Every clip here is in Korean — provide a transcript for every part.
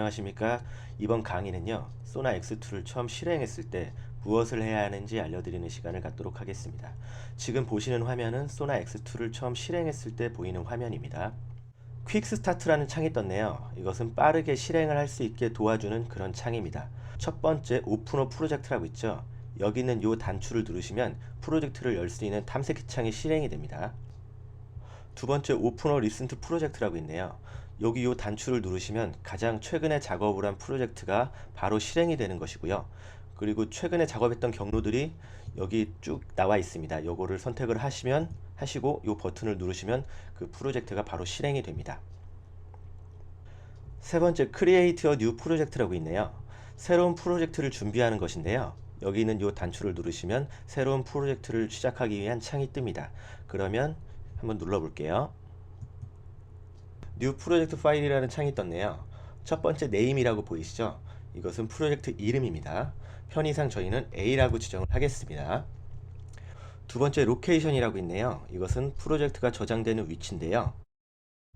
안녕하십니까. 이번 강의는요, 소나 X2를 처음 실행했을 때 무엇을 해야 하는지 알려드리는 시간을 갖도록 하겠습니다. 지금 보시는 화면은 소나 X2를 처음 실행했을 때 보이는 화면입니다. 퀵 스타트라는 창이 떴네요. 이것은 빠르게 실행을 할 수 있게 도와주는 그런 창입니다. 첫 번째 오픈어 프로젝트라고 있죠. 여기 있는 이 단추를 누르시면 프로젝트를 열 수 있는 탐색기 창이 실행이 됩니다. 두 번째 오픈어 리슨 투 프로젝트라고 있네요. 여기 이 단추를 누르시면 가장 최근에 작업을 한 프로젝트가 바로 실행이 되는 것이고요. 그리고 최근에 작업했던 경로들이 여기 쭉 나와 있습니다. 요거를 선택을 하시고 이 버튼을 누르시면 그 프로젝트가 바로 실행이 됩니다. 세 번째 크리에이트 어 뉴 프로젝트라고 있네요. 새로운 프로젝트를 준비하는 것인데요. 여기 있는 이 단추를 누르시면 새로운 프로젝트를 시작하기 위한 창이 뜹니다. 그러면 한번 눌러 볼게요. 뉴 프로젝트 파일이라는 창이 떴네요. 첫 번째 네임이라고 보이시죠? 이것은 프로젝트 이름입니다. 편의상 저희는 A라고 지정을 하겠습니다. 두 번째 로케이션이라고 있네요. 이것은 프로젝트가 저장되는 위치인데요.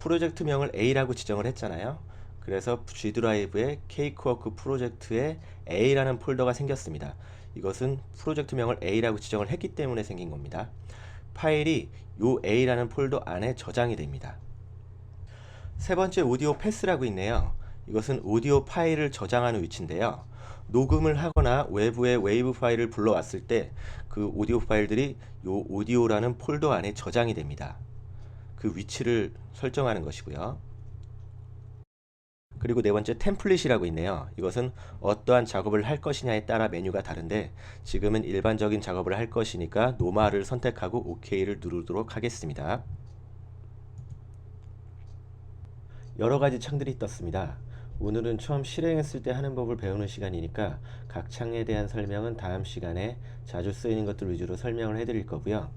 프로젝트명을 A라고 지정을 했잖아요. 그래서 G 드라이브에 케이크워크 프로젝트에 A라는 폴더가 생겼습니다. 이것은 프로젝트명을 A라고 지정을 했기 때문에 생긴 겁니다. 파일이 요 A라는 폴더 안에 저장이 됩니다. 세 번째 오디오 패스라고 있네요. 이것은 오디오 파일을 저장하는 위치인데요. 녹음을 하거나 외부의 웨이브 파일을 불러왔을 때 그 오디오 파일들이 요 오디오라는 폴더 안에 저장이 됩니다. 그 위치를 설정하는 것이고요. 그리고 네 번째 템플릿이라고 있네요. 이것은 어떠한 작업을 할 것이냐에 따라 메뉴가 다른데 지금은 일반적인 작업을 할 것이니까 노마를 선택하고 OK를 누르도록 하겠습니다. 여러가지 창들이 떴습니다. 오늘은 처음 실행했을 때 하는 법을 배우는 시간이니까 각 창에 대한 설명은 다음 시간에 자주 쓰이는 것들 위주로 설명을 해드릴 거고요.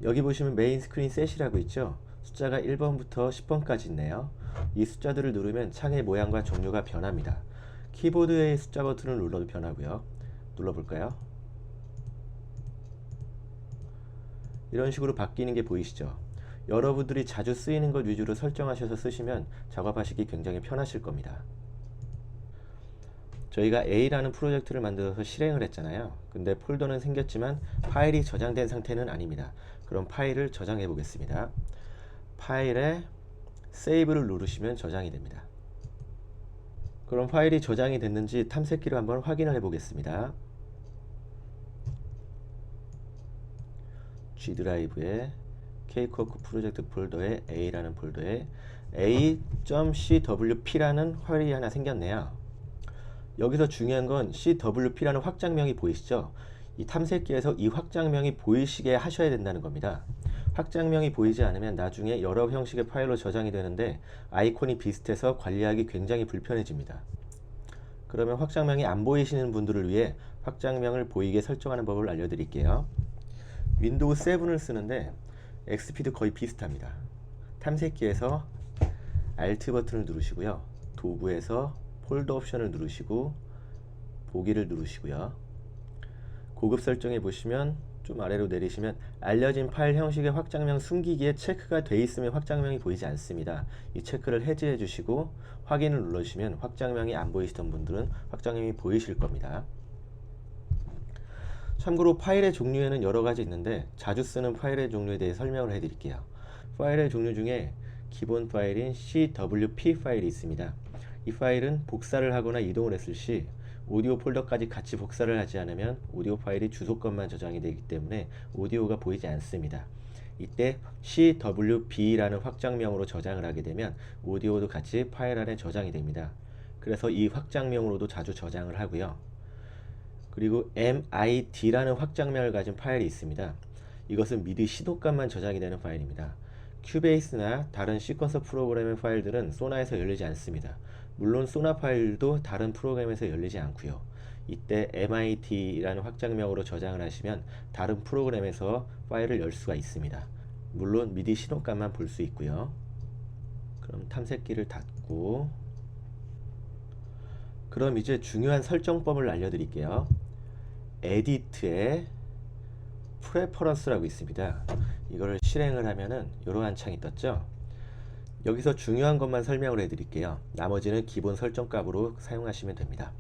여기 보시면 메인 스크린 셋이라고 있죠. 숫자가 1번부터 10번까지 있네요. 이 숫자들을 누르면 창의 모양과 종류가 변합니다. 키보드의 숫자 버튼을 눌러도 변하고요. 눌러볼까요? 이런 식으로 바뀌는 게 보이시죠? 여러분들이 자주 쓰이는 것 위주로 설정하셔서 쓰시면 작업하시기 굉장히 편하실 겁니다. 저희가 A라는 프로젝트를 만들어서 실행을 했잖아요. 근데 폴더는 생겼지만 파일이 저장된 상태는 아닙니다. 그럼 파일을 저장해 보겠습니다. 파일에 세이브를 누르시면 저장이 됩니다. 그럼 파일이 저장이 됐는지 탐색기로 한번 확인을 해 보겠습니다. G 드라이브에 케이크워크 프로젝트 폴더에 A라는 폴더에 a.cwp라는 파일이 하나 생겼네요. 여기서 중요한 건 CWP라는 확장명이 보이시죠? 이 탐색기에서 이 확장명이 보이시게 하셔야 된다는 겁니다. 확장명이 보이지 않으면 나중에 여러 형식의 파일로 저장이 되는데 아이콘이 비슷해서 관리하기 굉장히 불편해집니다. 그러면 확장명이 안 보이시는 분들을 위해 확장명을 보이게 설정하는 법을 알려드릴게요. 윈도우 7을 쓰는데 XP도 거의 비슷합니다. 탐색기에서 Alt 버튼을 누르시고요. 도구에서 폴더 옵션을 누르시고 보기를 누르시고요. 고급 설정에 보시면 좀 아래로 내리시면 알려진 파일 형식의 확장명 숨기기에 체크가 되어 있으면 확장명이 보이지 않습니다. 이 체크를 해제해 주시고 확인을 눌러주시면 확장명이 안 보이시던 분들은 확장명이 보이실 겁니다. 참고로 파일의 종류에는 여러 가지 있는데 자주 쓰는 파일의 종류에 대해 설명을 해 드릴게요. 파일의 종류 중에 기본 파일인 CWP 파일이 있습니다. 이 파일은 복사를 하거나 이동을 했을 시 오디오 폴더까지 같이 복사를 하지 않으면 오디오 파일이 주소권만 저장이 되기 때문에 오디오가 보이지 않습니다. 이때 CWB라는 확장명으로 저장을 하게 되면 오디오도 같이 파일 안에 저장이 됩니다. 그래서 이 확장명으로도 자주 저장을 하고요. 그리고 MID라는 확장명을 가진 파일이 있습니다. 이것은 미디 시도값만 저장이 되는 파일입니다. 큐베이스나 다른 시퀀서 프로그램의 파일들은 소나에서 열리지 않습니다. 물론 소나 파일도 다른 프로그램에서 열리지 않고요. 이때 MID라는 확장명으로 저장을 하시면 다른 프로그램에서 파일을 열 수가 있습니다. 물론 미디 시도값만 볼 수 있고요. 그럼 탐색기를 닫고 그럼 이제 중요한 설정법을 알려드릴게요. 에디트에 프레퍼런스라고 있습니다. 이거를 실행을 하면은 이러한 창이 떴죠. 여기서 중요한 것만 설명을 해드릴게요. 나머지는 기본 설정 값으로 사용하시면 됩니다.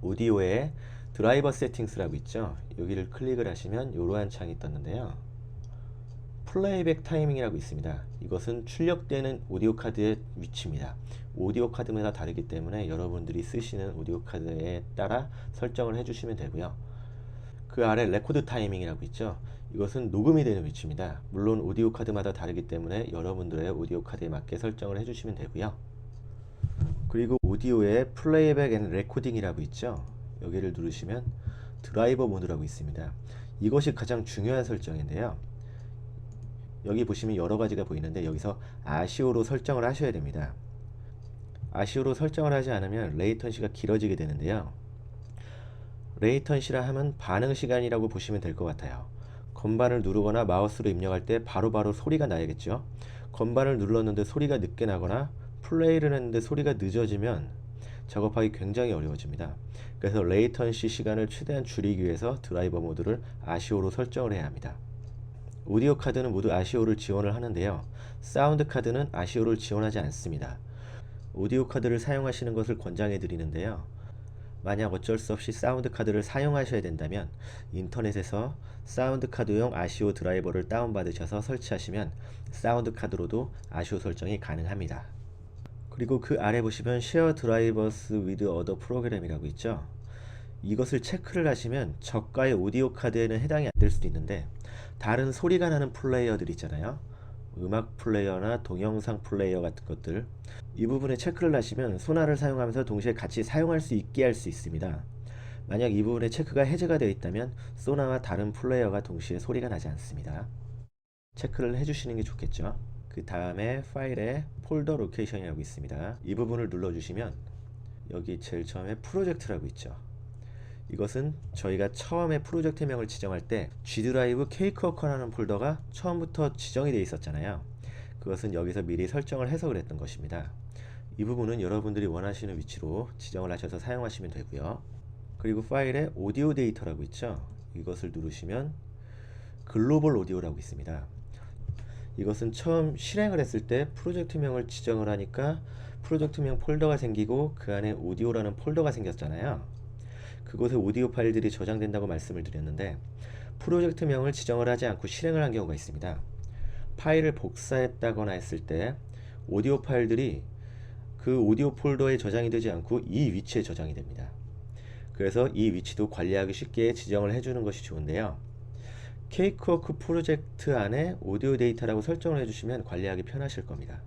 오디오에 드라이버 세팅스라고 있죠. 여기를 클릭을 하시면 이러한 창이 떴는데요. 플레이백 타이밍이라고 있습니다. 이것은 출력되는 오디오 카드의 위치입니다. 오디오 카드마다 다르기 때문에 여러분들이 쓰시는 오디오 카드에 따라 설정을 해주시면 되고요. 그 아래 레코드 타이밍이라고 있죠. 이것은 녹음이 되는 위치입니다. 물론 오디오 카드마다 다르기 때문에 여러분들의 오디오 카드에 맞게 설정을 해주시면 되고요. 그리고 오디오에 플레이백 앤 레코딩이라고 있죠. 여기를 누르시면 드라이버 모드라고 있습니다. 이것이 가장 중요한 설정인데요. 여기 보시면 여러 가지가 보이는데 여기서 아시오로 설정을 하셔야 됩니다. 아시오로 설정을 하지 않으면 레이턴시가 길어지게 되는데요. 레이턴시라 하면 반응 시간이라고 보시면 될 것 같아요. 건반을 누르거나 마우스로 입력할 때 바로바로 소리가 나야겠죠. 건반을 눌렀는데 소리가 늦게 나거나 플레이를 했는데 소리가 늦어지면 작업하기 굉장히 어려워집니다. 그래서 레이턴시 시간을 최대한 줄이기 위해서 드라이버 모드를 아시오로 설정을 해야 합니다. 오디오 카드는 모두 아시오를 지원을 하는데요. 사운드 카드는 아시오를 지원하지 않습니다. 오디오 카드를 사용하시는 것을 권장해 드리는데요. 만약 어쩔 수 없이 사운드 카드를 사용하셔야 된다면 인터넷에서 사운드 카드용 아시오 드라이버를 다운받으셔서 설치하시면 사운드 카드로도 아시오 설정이 가능합니다. 그리고 그 아래 보시면 쉐어 드라이버스 위드 어더 프로그램이라고 있죠. 이것을 체크를 하시면 저가의 오디오 카드에는 해당이 안 될 수도 있는데 다른 소리가 나는 플레이어들 있잖아요. 음악 플레이어나 동영상 플레이어 같은 것들, 이 부분에 체크를 하시면 소나를 사용하면서 동시에 같이 사용할 수 있게 할 수 있습니다. 만약 이 부분에 체크가 해제가 되어 있다면 소나와 다른 플레이어가 동시에 소리가 나지 않습니다. 체크를 해주시는 게 좋겠죠. 그 다음에 파일에 폴더 로케이션이라고 있습니다. 이 부분을 눌러주시면 여기 제일 처음에 프로젝트라고 있죠. 이것은 저희가 처음에 프로젝트명을 지정할 때 G드라이브 케이크워커라는 폴더가 처음부터 지정이 되어 있었잖아요. 그것은 여기서 미리 설정을 해서 그랬던 것입니다. 이 부분은 여러분들이 원하시는 위치로 지정을 하셔서 사용하시면 되고요. 그리고 파일에 오디오 데이터라고 있죠. 이것을 누르시면 글로벌 오디오라고 있습니다. 이것은 처음 실행을 했을 때 프로젝트명을 지정을 하니까 프로젝트명 폴더가 생기고 그 안에 오디오라는 폴더가 생겼잖아요. 그곳에 오디오 파일들이 저장된다고 말씀을 드렸는데 프로젝트명을 지정을 하지 않고 실행을 한 경우가 있습니다. 파일을 복사했다거나 했을 때 오디오 파일들이 그 오디오 폴더에 저장이 되지 않고 이 위치에 저장이 됩니다. 그래서 이 위치도 관리하기 쉽게 지정을 해주는 것이 좋은데요. 케이크워크 프로젝트 안에 오디오 데이터라고 설정을 해주시면 관리하기 편하실 겁니다.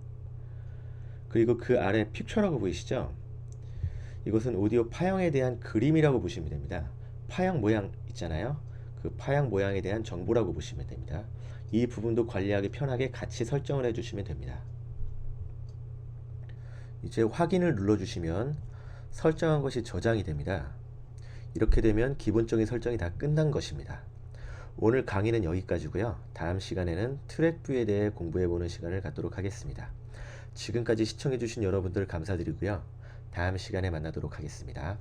그리고 그 아래 픽처라고 보이시죠? 이것은 오디오 파형에 대한 그림이라고 보시면 됩니다. 파형 모양 있잖아요. 그 파형 모양에 대한 정보라고 보시면 됩니다. 이 부분도 관리하기 편하게 같이 설정을 해주시면 됩니다. 이제 확인을 눌러주시면 설정한 것이 저장이 됩니다. 이렇게 되면 기본적인 설정이 다 끝난 것입니다. 오늘 강의는 여기까지고요. 다음 시간에는 트랙 뷰에 대해 공부해보는 시간을 갖도록 하겠습니다. 지금까지 시청해주신 여러분들 감사드리고요. 다음 시간에 만나도록 하겠습니다.